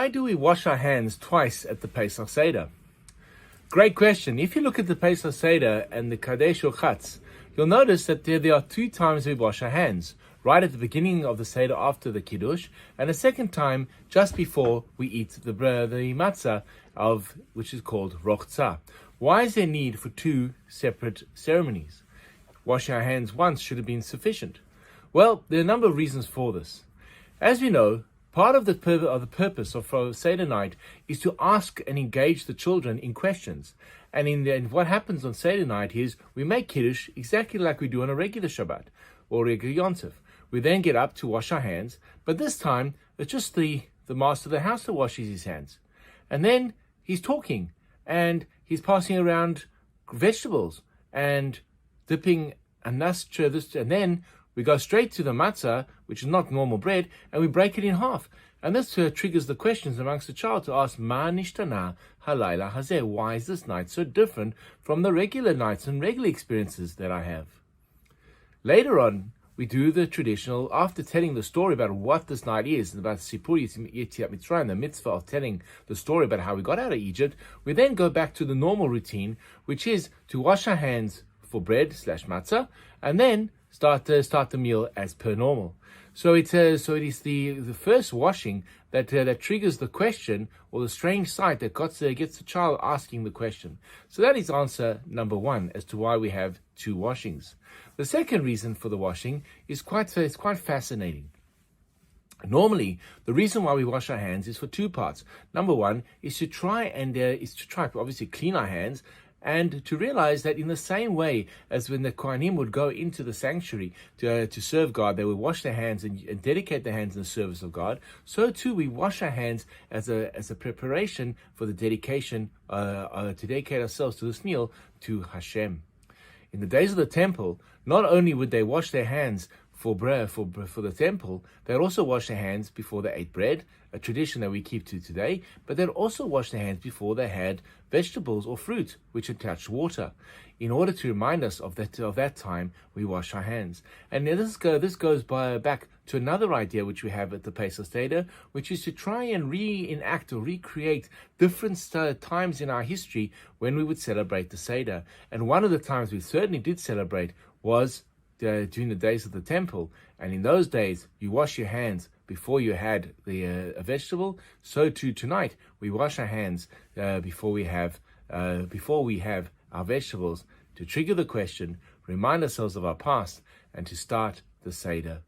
Why do we wash our hands twice at the Pesach Seder? Great question. If you look at the Pesach Seder and the Kadesh or Chatz, you'll notice that there are 2 times we wash our hands. Right at the beginning of the Seder after the Kiddush, and a second time just before we eat the matzah, which is called rochza. Why is there need for 2 separate ceremonies? Washing our hands once should have been sufficient. Well, there are a number of reasons for this. As we know, part of the purpose of Seder night is to ask and engage the children in questions. And what happens on Seder night is we make Kiddush exactly like we do on a regular Shabbat or regular Yontif. We then get up to wash our hands, but this time it's just the master of the house that washes his hands. And then he's talking and he's passing around vegetables and dipping and then we go straight to the matzah, which is not normal bread, and we break it in half. And this triggers the questions amongst the child to ask, Ma nishtana halayla hazeh? Why is this night so different from the regular nights and regular experiences that I have? Later on, we do the traditional, after telling the story about what this night is, and about Sipur Yetziat Mitzrayim, the mitzvah of telling the story about how we got out of Egypt, we then go back to the normal routine, which is to wash our hands for bread / matzah, and then start the meal as per normal. So it is the first washing that triggers the question or the strange sight that gets the child asking the question. So that is answer number 1 as to why we have 2 washings. The second reason for the washing is quite fascinating. Normally, the reason why we wash our hands is for 2 parts. Number 1 is to try obviously clean our hands, and to realize that in the same way as when the Kohanim would go into the sanctuary to serve God, they would wash their hands and dedicate their hands in the service of God, so too we wash our hands as a preparation for the dedication, to dedicate ourselves to this meal to Hashem. In the days of the temple, not only would they wash their hands for the temple, they'd also wash their hands before they ate bread, a tradition that we keep to today, but they'd also wash their hands before they had vegetables or fruit which had touched water. In order to remind us of that time, we wash our hands. And this goes back to another idea which we have at the Pesach Seder, which is to try and reenact or recreate different times in our history when we would celebrate the Seder. And one of the times we certainly did celebrate was during the days of the temple, and in those days you wash your hands before you had a vegetable. So too tonight we wash our hands before we have our vegetables, to trigger the question, remind ourselves of our past, and to start the Seder.